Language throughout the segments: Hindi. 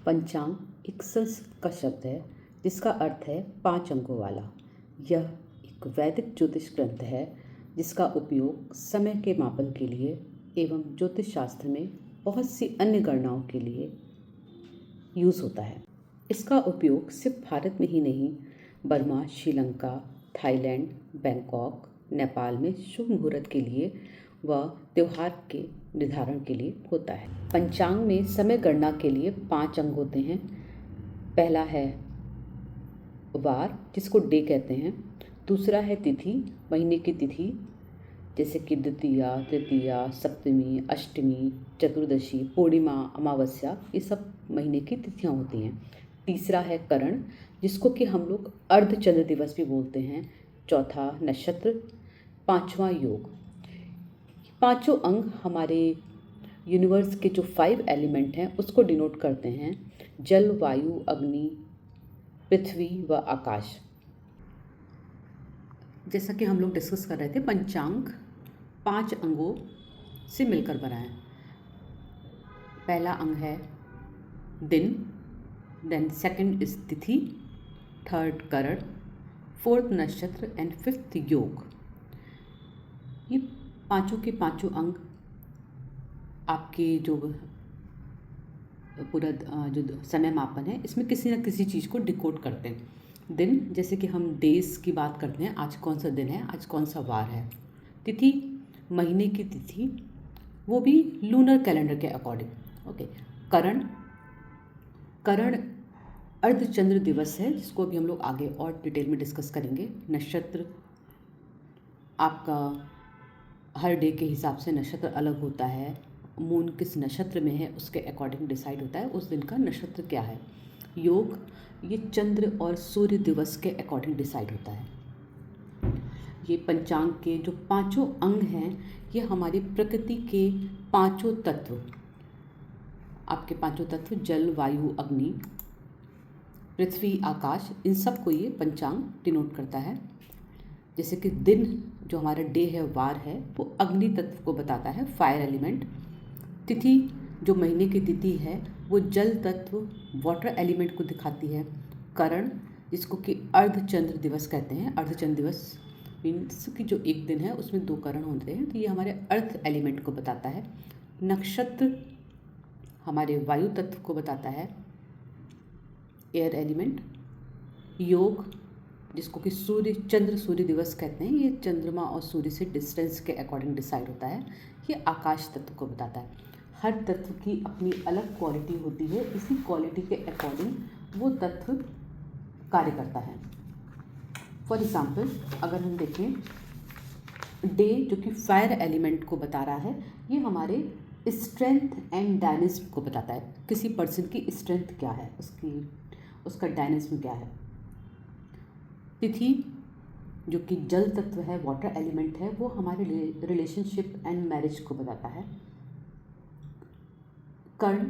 पंचांग एक संस्कृत का शब्द है जिसका अर्थ है 5 अंगों वाला। यह एक वैदिक ज्योतिष ग्रंथ है जिसका उपयोग समय के मापन के लिए एवं ज्योतिष शास्त्र में बहुत सी अन्य गणनाओं के लिए यूज़ होता है। इसका उपयोग सिर्फ भारत में ही नहीं, Burma, Sri Lanka, Thailand, Bangkok, Nepal में शुभ मुहूर्त के लिए व त्यौहार के निर्धारण के लिए होता है। पंचांग में समय गणना के लिए 5 अंग होते हैं। पहला है वार, जिसको डे कहते हैं। दूसरा है तिथि, महीने की तिथि, जैसे कि द्वितीया, तृतीया, सप्तमी, अष्टमी, चतुर्दशी, पूर्णिमा, अमावस्या, ये सब महीने की तिथियां होती हैं। तीसरा है करण, जिसको कि हम लोग अर्धचंद्र दिवस भी बोलते हैं। चौथा नक्षत्र, पांचवा योग। पांचों अंग हमारे यूनिवर्स के जो 5 एलिमेंट हैं उसको डिनोट करते हैं। जल, वायु, अग्नि, पृथ्वी व आकाश। जैसा कि हम लोग डिस्कस कर रहे थे, पंचांग 5 अंगों से मिलकर बना है। पहला अंग है दिन, देन सेकंड इज तिथि, थर्ड करण, फोर्थ नक्षत्र एंड फिफ्थ योग। ये पांचों के पांचों अंग आपके जो पूरा जो समय मापन है इसमें किसी न किसी चीज़ को डिकोड करते हैं। दिन, जैसे कि हम डेज की बात करते हैं, आज कौन सा दिन है, आज कौन सा वार है। तिथि, महीने की तिथि, वो भी लूनर कैलेंडर के अकॉर्डिंग। ओके। करण अर्धचंद्र दिवस है, जिसको अभी हम लोग आगे और डिटेल में डिस्कस करेंगे। नक्षत्र आपका हर डे के हिसाब से नक्षत्र अलग होता है। मून किस नक्षत्र में है उसके अकॉर्डिंग डिसाइड होता है उस दिन का नक्षत्र क्या है। योग, ये चंद्र और सूर्य दिवस के अकॉर्डिंग डिसाइड होता है। ये पंचांग के जो पांचों अंग हैं, ये हमारी प्रकृति के पांचों तत्व, आपके पांचों तत्व जल, वायु, अग्नि, पृथ्वी, आकाश, इन सब को ये पंचांग डिनोट करता है। जैसे कि दिन, जो हमारा डे है, वार है, वो अग्नि तत्व को बताता है, फायर एलिमेंट। तिथि, जो महीने की तिथि है, वो जल तत्व, वाटर एलिमेंट को दिखाती है। करण, जिसको कि अर्धचंद्र दिवस कहते हैं। अर्धचंद्र दिवस मीन्स कि जो एक दिन है उसमें 2 करण होते हैं, तो ये हमारे अर्थ एलिमेंट को बताता है। नक्षत्र हमारे वायु तत्व को बताता है, एयर एलिमेंट। योग, जिसको कि चंद्र सूर्य दिवस कहते हैं, ये चंद्रमा और सूर्य से डिस्टेंस के अकॉर्डिंग डिसाइड होता है। ये आकाश तत्व को बताता है। हर तत्व की अपनी अलग क्वालिटी होती है, इसी क्वालिटी के अकॉर्डिंग वो तत्व कार्य करता है। फॉर एग्जाम्पल, अगर हम देखें, डे जो कि फायर एलिमेंट को बता रहा है, ये हमारे स्ट्रेंथ एंड डायनेमिज्म को बताता है। किसी पर्सन की स्ट्रेंथ क्या है, उसका डायनेमिज्म क्या है। तिथि, जो कि जल तत्व है, वाटर एलिमेंट है, वो हमारे रिलेशनशिप एंड मैरिज को बताता है। कर्ण,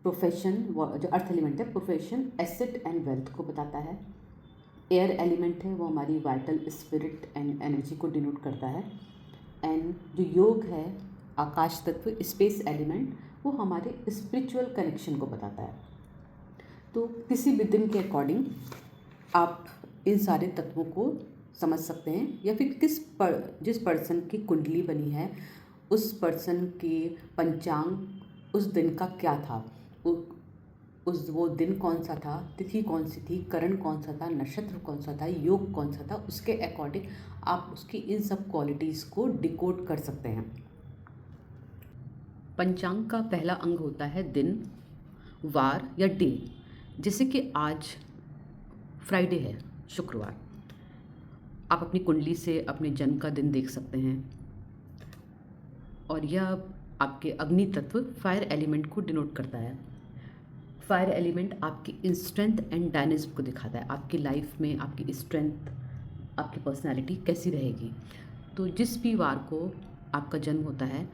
प्रोफेशन, जो अर्थ एलिमेंट है, प्रोफेशन, एसेट एंड वेल्थ को बताता है। एयर एलिमेंट है, वो हमारी वाइटल स्पिरिट एंड एनर्जी को डिनोट करता है। एंड जो योग है, आकाश तत्व, स्पेस एलिमेंट, वो हमारे स्पिरिचुअल कनेक्शन को बताता है। तो किसी भी दिन के अकॉर्डिंग आप इन सारे तत्वों को समझ सकते हैं, या फिर जिस पर्सन की कुंडली बनी है उस पर्सन के पंचांग उस दिन का क्या था, वो दिन कौन सा था, तिथि कौन सी थी, करण कौन सा था, नक्षत्र कौन सा था, योग कौन सा था, उसके अकॉर्डिंग आप उसकी इन सब क्वालिटीज़ को डिकोड कर सकते हैं। पंचांग का पहला अंग होता है दिन, वार या डे। जैसे कि आज फ्राइडे है, शुक्रवार, आप अपनी कुंडली से अपने जन्म का दिन देख सकते हैं, और यह आपके अग्नि तत्व फायर एलिमेंट को डिनोट करता है। फायर एलिमेंट आपकी स्ट्रेंथ एंड डायनेमिज्म को दिखाता है, आपकी लाइफ में आपकी स्ट्रेंथ, आपकी पर्सनालिटी कैसी रहेगी। तो जिस भी वार को आपका जन्म होता है,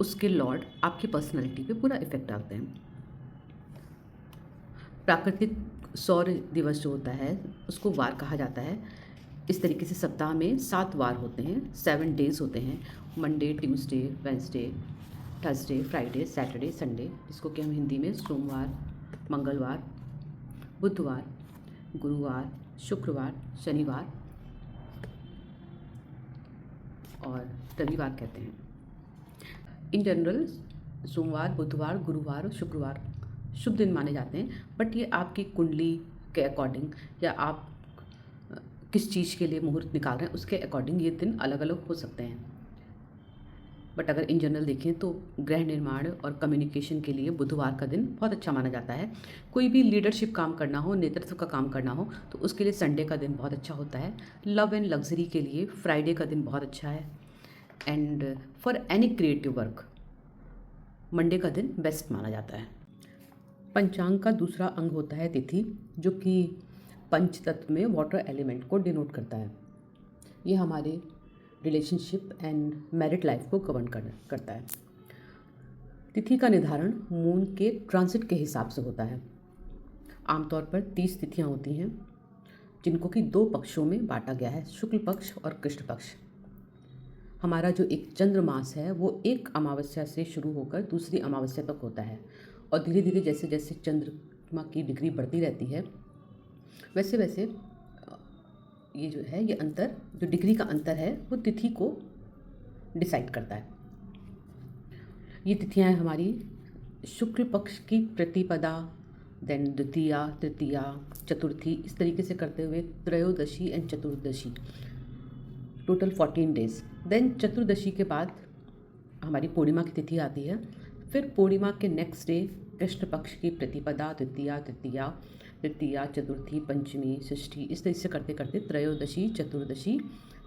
उसके लॉर्ड आपकी पर्सनालिटी पे पूरा इफेक्ट डालते हैं। प्राकृतिक सौर दिवस जो होता है उसको वार कहा जाता है। इस तरीके से सप्ताह में 7 वार होते हैं, 7 डेज होते हैं। Monday, Tuesday, Wednesday, Thursday, Friday, Saturday, Sunday, जिसको कि हम हिंदी में सोमवार, मंगलवार, बुधवार, गुरुवार, शुक्रवार, शनिवार और रविवार कहते हैं। इन जनरल सोमवार, बुधवार, गुरुवार और शुक्रवार शुभ दिन माने जाते हैं, बट ये आपकी कुंडली के अकॉर्डिंग या आप किस चीज़ के लिए मुहूर्त निकाल रहे हैं उसके अकॉर्डिंग ये दिन अलग अलग हो सकते हैं। बट अगर इन जनरल देखें तो गृह निर्माण और कम्युनिकेशन के लिए बुधवार का दिन बहुत अच्छा माना जाता है। कोई भी लीडरशिप काम करना हो, नेतृत्व का काम करना हो तो उसके लिए संडे का दिन बहुत अच्छा होता है। लव एंड लग्जरी के लिए फ्राइडे का दिन बहुत अच्छा है। And for any creative work Monday का दिन बेस्ट माना जाता है। पंचांग का दूसरा अंग होता है तिथि, जो कि पंच तत्व में वाटर एलिमेंट को डिनोट करता है। ये हमारे रिलेशनशिप एंड मैरिड लाइफ को गवर्न करता है। तिथि का निर्धारण मून के ट्रांजिट के हिसाब से होता है। आमतौर पर 30 तिथियां होती हैं, जिनको कि 2 पक्षों में बांटा गया है, शुक्ल पक्ष और कृष्ण पक्ष। हमारा जो एक चंद्रमास है वो एक अमावस्या से शुरू होकर दूसरी अमावस्या तक होता है, और धीरे धीरे जैसे जैसे चंद्रमा की डिग्री बढ़ती रहती है वैसे वैसे ये जो है, ये अंतर, जो डिग्री का अंतर है वो तिथि को डिसाइड करता है। ये तिथियां हैं हमारी शुक्ल पक्ष की प्रतिपदा, देन द्वितीया, तृतीया, चतुर्थी, इस तरीके से करते हुए त्रयोदशी एंड चतुर्दशी, टोटल 14 डेज। देन चतुर्दशी के बाद हमारी पूर्णिमा की तिथि आती है। फिर पूर्णिमा के नेक्स्ट डे कृष्ण पक्ष की प्रतिपदा, द्वितीया, तृतीया, तृतीया, चतुर्थी, पंचमी, षष्ठी, इस तरह से करते करते त्रयोदशी, चतुर्दशी,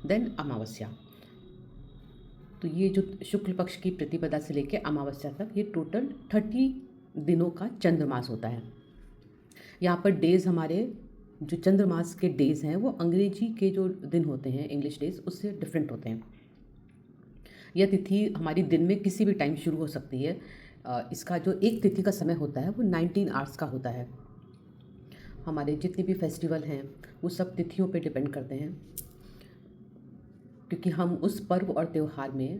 देन अमावस्या। तो ये जो शुक्ल पक्ष की प्रतिपदा से लेकर अमावस्या तक ये टोटल 30 दिनों का चंद्रमास होता है। यहाँ पर डेज, हमारे जो चंद्रमास के डेज हैं वो अंग्रेजी के जो दिन होते हैं, इंग्लिश डेज, उससे डिफरेंट होते हैं। यह तिथि हमारी दिन में किसी भी टाइम शुरू हो सकती है। इसका जो एक तिथि का समय होता है वो 19 आवर्स का होता है। हमारे जितने भी फेस्टिवल हैं वो सब तिथियों पे डिपेंड करते हैं, क्योंकि हम उस पर्व और त्यौहार में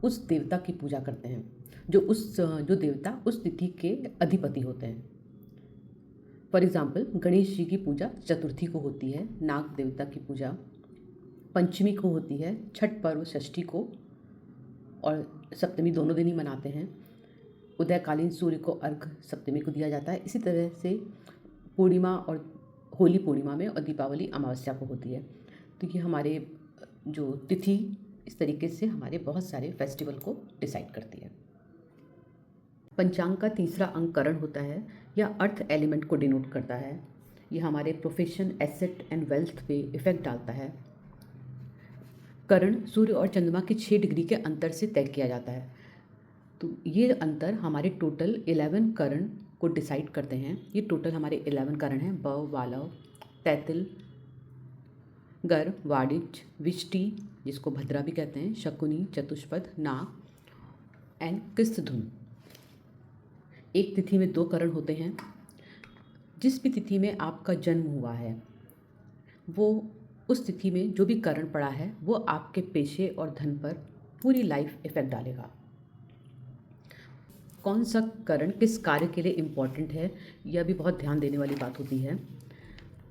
उस देवता की पूजा करते हैं जो देवता उस तिथि के अधिपति होते हैं। फॉर एग्ज़ाम्पल, गणेश जी की पूजा चतुर्थी को होती है, नाग देवता की पूजा पंचमी को होती है, छठ पर्व षष्ठी को और सप्तमी दोनों दिन ही मनाते हैं। उदयकालीन सूर्य को अर्घ सप्तमी को दिया जाता है। इसी तरह से पूर्णिमा और होली पूर्णिमा में और दीपावली अमावस्या को होती है। तो ये हमारे जो तिथि इस तरीके से हमारे बहुत सारे फेस्टिवल को डिसाइड करती है। पंचांग का तीसरा अंग करण होता है, या अर्थ एलिमेंट को डिनोट करता है। ये हमारे प्रोफेशन, एसेट एंड वेल्थ पे इफेक्ट डालता है। करण सूर्य और चंद्रमा के 6 डिग्री के अंतर से तय किया जाता है। तो ये अंतर हमारे टोटल 11 करण को डिसाइड करते हैं। ये टोटल हमारे 11 करण हैं: बव, वालव, तैतिल, गर, वाणिज्य, विष्टि, जिसको भद्रा भी कहते हैं, शकुनी, चतुष्पद, नाग एंड कृष्णधुन। एक तिथि में 2 करण होते हैं। जिस भी तिथि में आपका जन्म हुआ है वो उस तिथि में जो भी करण पड़ा है वो आपके पेशे और धन पर पूरी लाइफ इफेक्ट डालेगा। कौन सा करण किस कार्य के लिए इम्पॉर्टेंट है, यह भी बहुत ध्यान देने वाली बात होती है,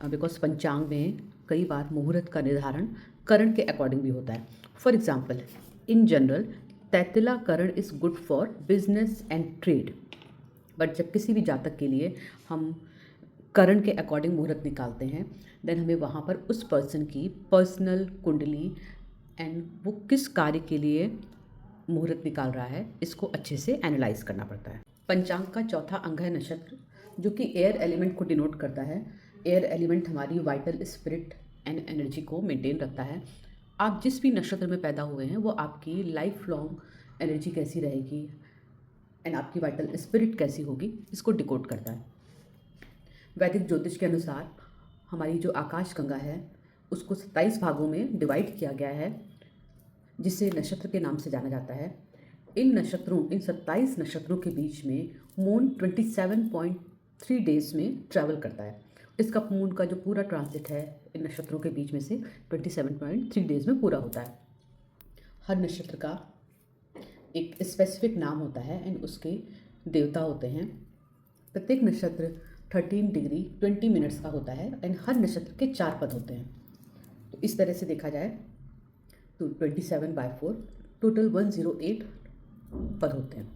बिकॉज पंचांग में कई बार मुहूर्त का निर्धारण करण के अकॉर्डिंग भी होता है। फॉर एग्जाम्पल, इन जनरल तैतिला करण is good for business and trade, but जब किसी भी जातक के लिए हम करण के अकॉर्डिंग मुहूर्त निकालते हैं, देन हमें वहाँ पर उस पर्सन की पर्सनल कुंडली एंड वो किस कार्य के लिए मुहूर्त निकाल रहा है, इसको अच्छे से एनालाइज करना पड़ता है। पंचांग का चौथा अंग है नक्षत्र, जो कि एयर एलिमेंट को डिनोट करता है। एयर एलिमेंट हमारी वाइटल स्पिरिट एंड एनर्जी को मेंटेन रखता है। आप जिस भी नक्षत्र में पैदा हुए हैं वो आपकी लाइफ लॉन्ग एनर्जी कैसी रहेगी एंड आपकी वाइटल स्पिरिट कैसी होगी, इसको डिकोड करता है। वैदिक ज्योतिष के अनुसार हमारी जो आकाश गंगा है उसको 27 भागों में डिवाइड किया गया है, जिसे नक्षत्र के नाम से जाना जाता है। इन 27 नक्षत्रों के बीच में मून 27.3 डेज में ट्रैवल करता है। इसका मून का जो पूरा ट्रांजिट है इन नक्षत्रों के बीच में से 27.3 डेज में पूरा होता है। हर नक्षत्र का एक स्पेसिफिक नाम होता है एंड उसके देवता होते हैं। प्रत्येक नक्षत्र 13 डिग्री 20 मिनट्स का होता है एंड हर नक्षत्र के 4 पद होते हैं। तो इस तरह से देखा जाए तो 27/4 टोटल 108 पद होते हैं।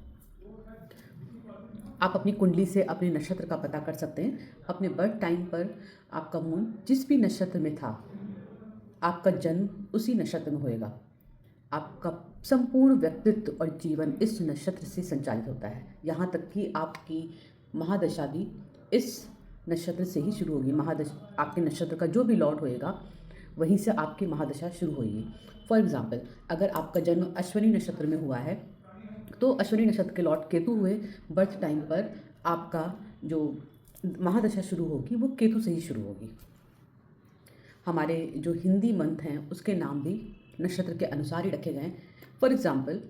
आप अपनी कुंडली से अपने नक्षत्र का पता कर सकते हैं। अपने बर्थ टाइम पर आपका मून जिस भी नक्षत्र में था, आपका जन्म उसी नक्षत्र में होएगा। आपका संपूर्ण व्यक्तित्व और जीवन इस नक्षत्र से संचालित होता है। यहाँ तक कि आपकी महादशा भी इस नक्षत्र से ही शुरू होगी। आपके नक्षत्र का जो भी लॉर्ड होएगा वहीं से आपकी महादशा शुरू होगी। फॉर एग्जाम्पल, अगर आपका जन्म अश्विनी नक्षत्र में हुआ है तो अश्विनी नक्षत्र के लॉर्ड केतु हुए, बर्थ टाइम पर आपका जो महादशा शुरू होगी वो केतु से ही शुरू होगी। हमारे जो हिंदी मंथ हैं उसके नाम भी नक्षत्र के अनुसार ही रखे गए हैं। फॉर एग्जाम्पल,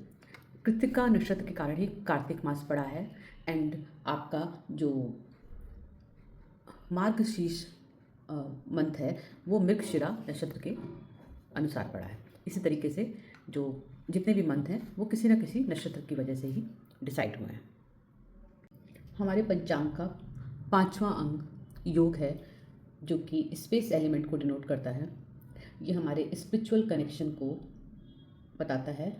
कृत्तिका नक्षत्र के कारण ही कार्तिक मास पड़ा है एंड आपका जो मार्गशीर्ष मंथ है वो मृगशिरा नक्षत्र के अनुसार पड़ा है। इसी तरीके से जो जितने भी मंथ हैं वो किसी न किसी नक्षत्र की वजह से ही डिसाइड हुए हैं। हमारे पंचांग का 5वां अंग योग है, जो कि स्पेस एलिमेंट को डिनोट करता है। ये हमारे स्पिरिचुअल कनेक्शन को बताता है।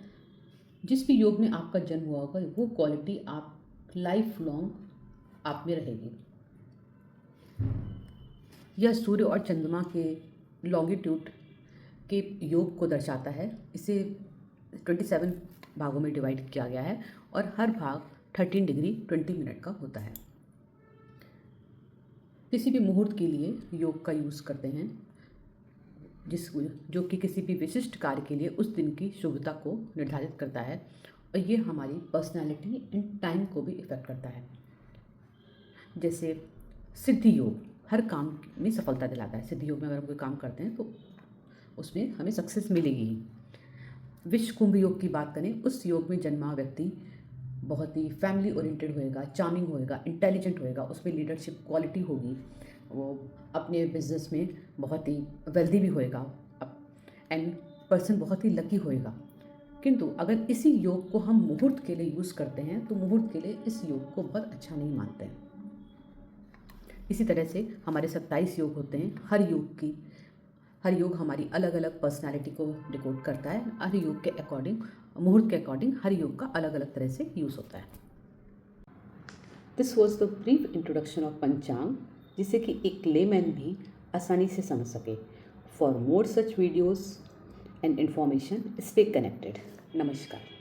जिस भी योग में आपका जन्म हुआ होगा वो क्वालिटी आप लाइफ लॉन्ग आप में रहेगी। यह सूर्य और चंद्रमा के लॉन्गिट्यूड के योग को दर्शाता है। इसे 27 भागों में डिवाइड किया गया है और हर भाग 13 डिग्री 20 मिनट का होता है। किसी भी मुहूर्त के लिए योग का यूज़ करते हैं जो कि किसी भी विशिष्ट कार्य के लिए उस दिन की शुभता को निर्धारित करता है और ये हमारी पर्सनैलिटी एंड टाइम को भी इफ़ेक्ट करता है। जैसे सिद्धि योग हर काम में सफलता दिलाता है। सिद्धि योग में अगर हम कोई काम करते हैं तो उसमें हमें सक्सेस मिलेगी ही। विश्व कुंभ योग की बात करें, उस योग में जन्मा व्यक्ति बहुत ही फैमिली ओरिएंटेड होएगा, चार्मिंग होएगा, इंटेलिजेंट होएगा, उसमें लीडरशिप क्वालिटी होगी, वो अपने बिजनेस में बहुत ही वेल्दी भी होएगा एंड पर्सन बहुत ही लकी होएगा। किंतु अगर इसी योग को हम मुहूर्त के लिए यूज़ करते हैं तो मुहूर्त के लिए इस योग को बहुत अच्छा नहीं मानते हैं। इसी तरह से हमारे 27 योग होते हैं। हर योग हमारी अलग अलग पर्सनालिटी को डिकोड करता है। हर योग के अकॉर्डिंग, मुहूर्त के अकॉर्डिंग हर योग का अलग अलग तरह से यूज़ होता है। This was the brief introduction of पंचांग, जिसे कि एक लेमैन भी आसानी से समझ सके। For more such videos and information, stay connected. नमस्कार।